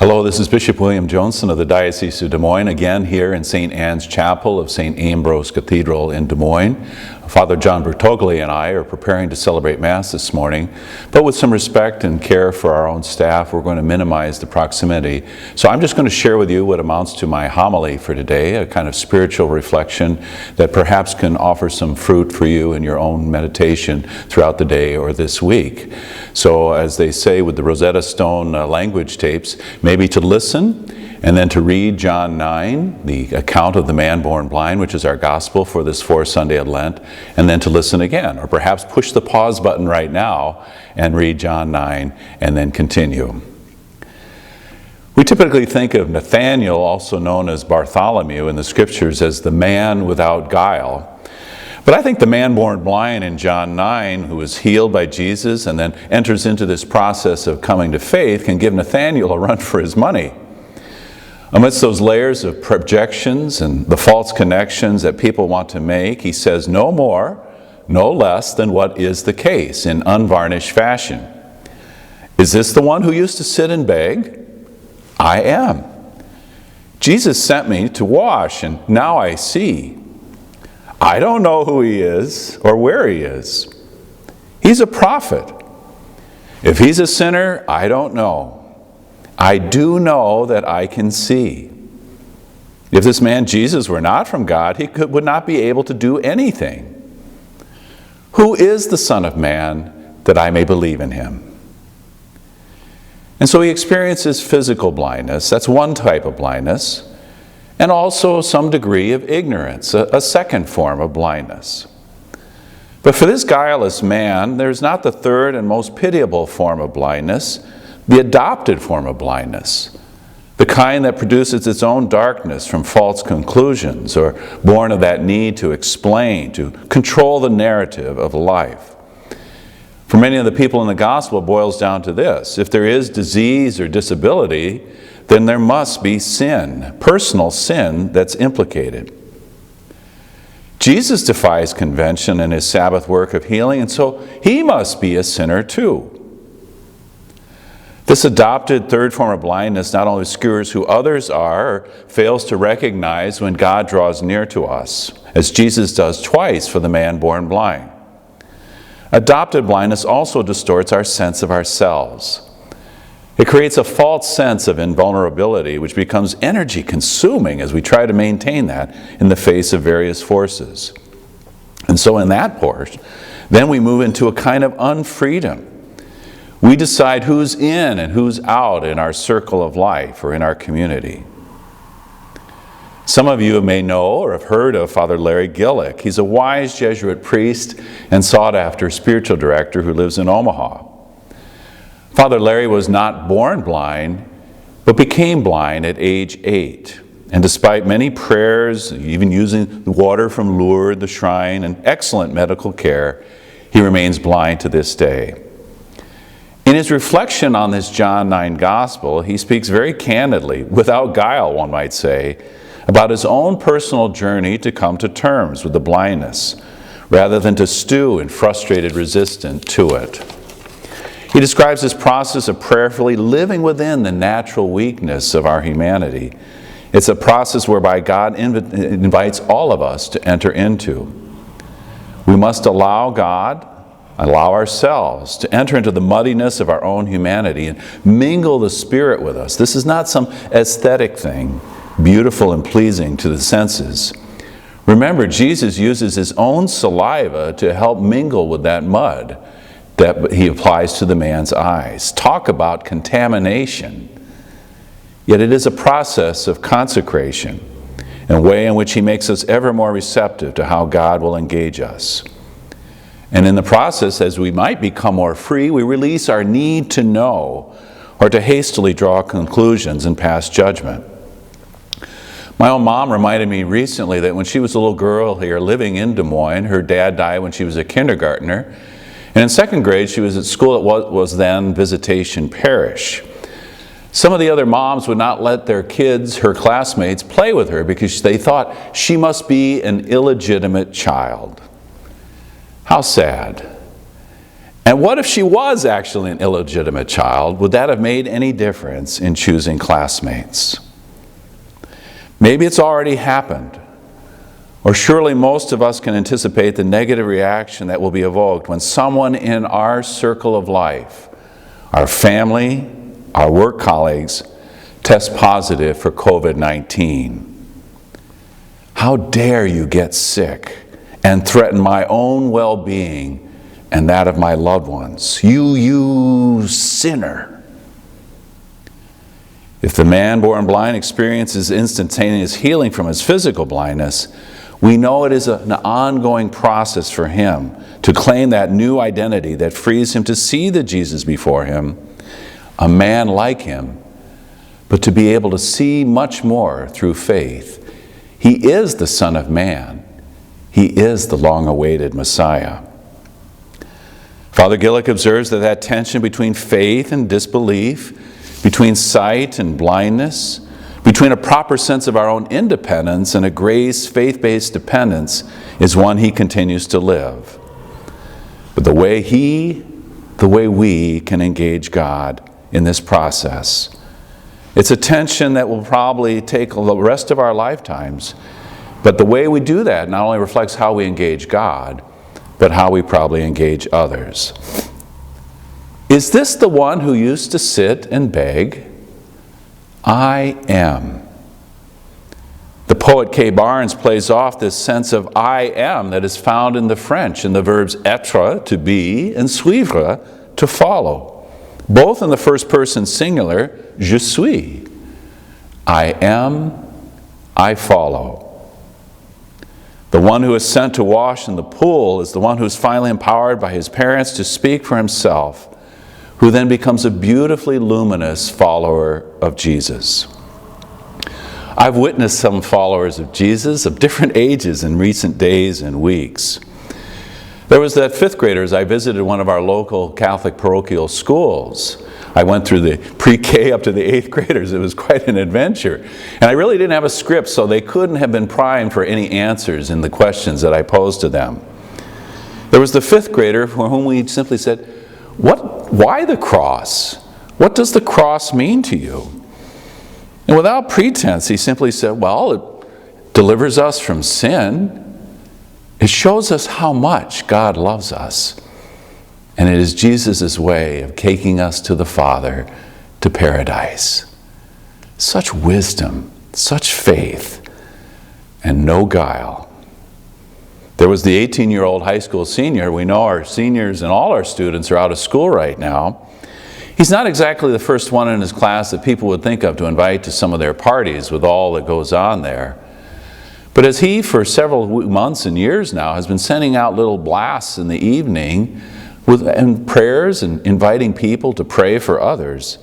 Hello, this is Bishop William Joensen of the Diocese of Des Moines, again here in St. Anne's Chapel of St. Ambrose Cathedral in Des Moines. Father John Bertogli and I are preparing to celebrate Mass this morning, but with some respect and care for our own staff, we're going to minimize the proximity. So I'm just going to share with you what amounts to my homily for today, a kind of spiritual reflection that perhaps can offer some fruit for you in your own meditation throughout the day or this week. So as they say with the Rosetta Stone language tapes, maybe to listen and then to read John 9, the account of the man born blind, which is our gospel for this fourth Sunday of Lent, and then to listen again, or perhaps push the pause button right now and read John 9 and then continue. We typically think of Nathanael, also known as Bartholomew in the scriptures, as the man without guile. But I think the man born blind in John 9, who is healed by Jesus and then enters into this process of coming to faith, can give Nathanael a run for his money. Amidst those layers of projections and the false connections that people want to make, he says no more, no less than what is the case in unvarnished fashion. Is this the one who used to sit and beg? I am. Jesus sent me to wash, and now I see. I don't know who he is or where he is. He's a prophet. If he's a sinner, I don't know. I do know that I can see. If this man Jesus were not from God, he would not be able to do anything. Who is the Son of Man that I may believe in him? And so he experiences physical blindness. That's one type of blindness. And also some degree of ignorance, a second form of blindness. But for this guileless man, there's not the third and most pitiable form of blindness, the adopted form of blindness, the kind that produces its own darkness from false conclusions or born of that need to explain, to control the narrative of life. For many of the people in the gospel, it boils down to this: if there is disease or disability, then there must be sin, personal sin that's implicated. Jesus defies convention in his Sabbath work of healing, and so he must be a sinner too. This adopted third form of blindness not only obscures who others are, or fails to recognize when God draws near to us, as Jesus does twice for the man born blind. Adopted blindness also distorts our sense of ourselves. It creates a false sense of invulnerability, which becomes energy-consuming as we try to maintain that in the face of various forces. And so in that portion, then we move into a kind of unfreedom. We decide who's in and who's out in our circle of life or in our community. Some of you may know or have heard of Father Larry Gillick. He's a wise Jesuit priest and sought-after spiritual director who lives in Omaha. Father Larry was not born blind, but became blind at age 8. And despite many prayers, even using the water from Lourdes, the shrine, and excellent medical care, he remains blind to this day. In his reflection on this John 9 gospel, he speaks very candidly, without guile one might say, about his own personal journey to come to terms with the blindness, rather than to stew in frustrated resistance to it. He describes this process of prayerfully living within the natural weakness of our humanity. It's a process whereby God invites all of us to enter into. We must allow God, allow ourselves to enter into the muddiness of our own humanity and mingle the Spirit with us. This is not some aesthetic thing, beautiful and pleasing to the senses. Remember, Jesus uses his own saliva to help mingle with that mud that he applies to the man's eyes. Talk about contamination. Yet it is a process of consecration, and a way in which he makes us ever more receptive to how God will engage us. And in the process, as we might become more free, we release our need to know or to hastily draw conclusions and pass judgment. My own mom reminded me recently that when she was a little girl here living in Des Moines, her dad died when she was a kindergartner, and in second grade she was at school at what was then Visitation Parish. Some of the other moms would not let their kids, her classmates, play with her because they thought she must be an illegitimate child. How sad. And what if she was actually an illegitimate child? Would that have made any difference in choosing classmates? Maybe it's already happened. Or surely most of us can anticipate the negative reaction that will be evoked when someone in our circle of life, our family, our work colleagues, test positive for COVID-19. How dare you get sick and threaten my own well-being and that of my loved ones? You sinner. If the man born blind experiences instantaneous healing from his physical blindness, we know it is an ongoing process for him to claim that new identity that frees him to see the Jesus before him, a man like him, but to be able to see much more through faith. He is the Son of Man. He is the long-awaited Messiah. Father Gillick observes that tension between faith and disbelief, between sight and blindness, between a proper sense of our own independence and a grace, faith-based dependence is one he continues to live. But the way we can engage God in this process, it's a tension that will probably take the rest of our lifetimes. But the way we do that not only reflects how we engage God, but how we probably engage others. Is this the one who used to sit and beg? I am. The poet Kay Barnes plays off this sense of I am that is found in the French in the verbs être, to be, and suivre, to follow. Both in the first person singular, je suis. I am, I follow. The one who is sent to wash in the pool is the one who is finally empowered by his parents to speak for himself, who then becomes a beautifully luminous follower of Jesus. I've witnessed some followers of Jesus of different ages in recent days and weeks. There was that fifth graders. I visited one of our local Catholic parochial schools. I went through the pre-K up to the 8th graders. It was quite an adventure. And I really didn't have a script, so they couldn't have been prying for any answers in the questions that I posed to them. There was the 5th grader for whom we simply said, why the cross? What does the cross mean to you? And without pretense, he simply said, well, it delivers us from sin. It shows us how much God loves us. And it is Jesus' way of taking us to the Father, to paradise. Such wisdom, such faith, and no guile. There was the 18-year-old high school senior. We know our seniors and all our students are out of school right now. He's not exactly the first one in his class that people would think of to invite to some of their parties with all that goes on there. But as he, for several months and years now, has been sending out little blasts in the evening and prayers and inviting people to pray for others,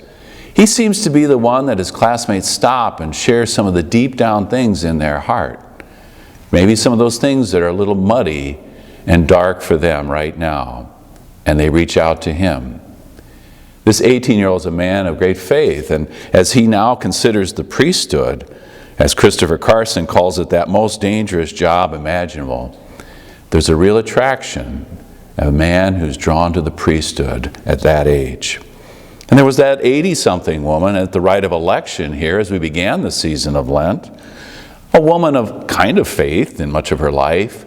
he seems to be the one that his classmates stop and share some of the deep down things in their heart. Maybe some of those things that are a little muddy and dark for them right now. And they reach out to him. This 18-year-old is a man of great faith, and as he now considers the priesthood, as Christopher Carson calls it, that most dangerous job imaginable, there's a real attraction of a man who's drawn to the priesthood at that age. And there was that 80-something woman at the rite of election here as we began the season of Lent, a woman of kind of faith in much of her life,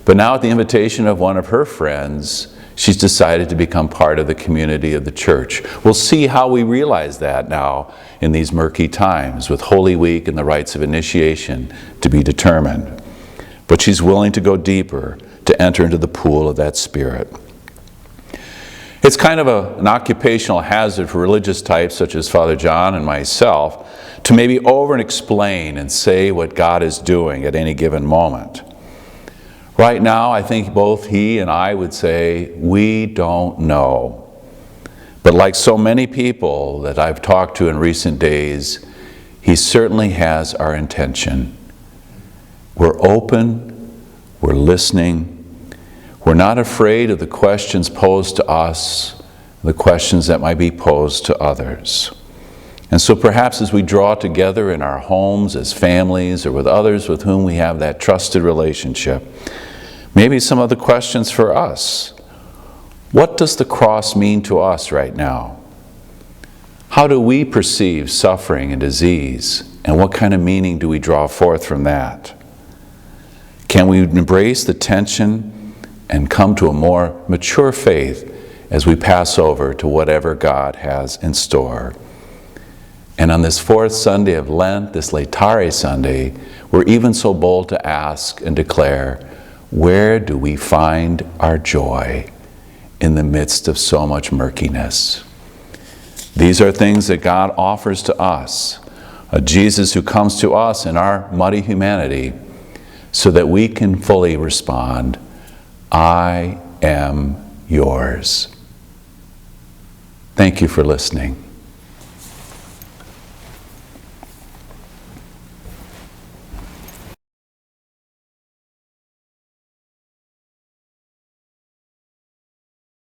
but now at the invitation of one of her friends, she's decided to become part of the community of the church. We'll see how we realize that now in these murky times with Holy Week and the rites of initiation to be determined. But she's willing to go deeper, to enter into the pool of that Spirit. It's kind of an occupational hazard for religious types such as Father John and myself to maybe over and explain and say what God is doing at any given moment. Right now, I think both he and I would say, we don't know. But like so many people that I've talked to in recent days, he certainly has our intention. We're open, we're listening, we're not afraid of the questions posed to us, the questions that might be posed to others. And so perhaps as we draw together in our homes as families or with others with whom we have that trusted relationship, maybe some of the questions for us. What does the cross mean to us right now? How do we perceive suffering and disease, and what kind of meaning do we draw forth from that? Can we embrace the tension and come to a more mature faith as we pass over to whatever God has in store? And on this fourth Sunday of Lent, this Laetare Sunday, we're even so bold to ask and declare, where do we find our joy in the midst of so much murkiness? These are things that God offers to us, a Jesus who comes to us in our muddy humanity, so that we can fully respond, I am yours. Thank you for listening.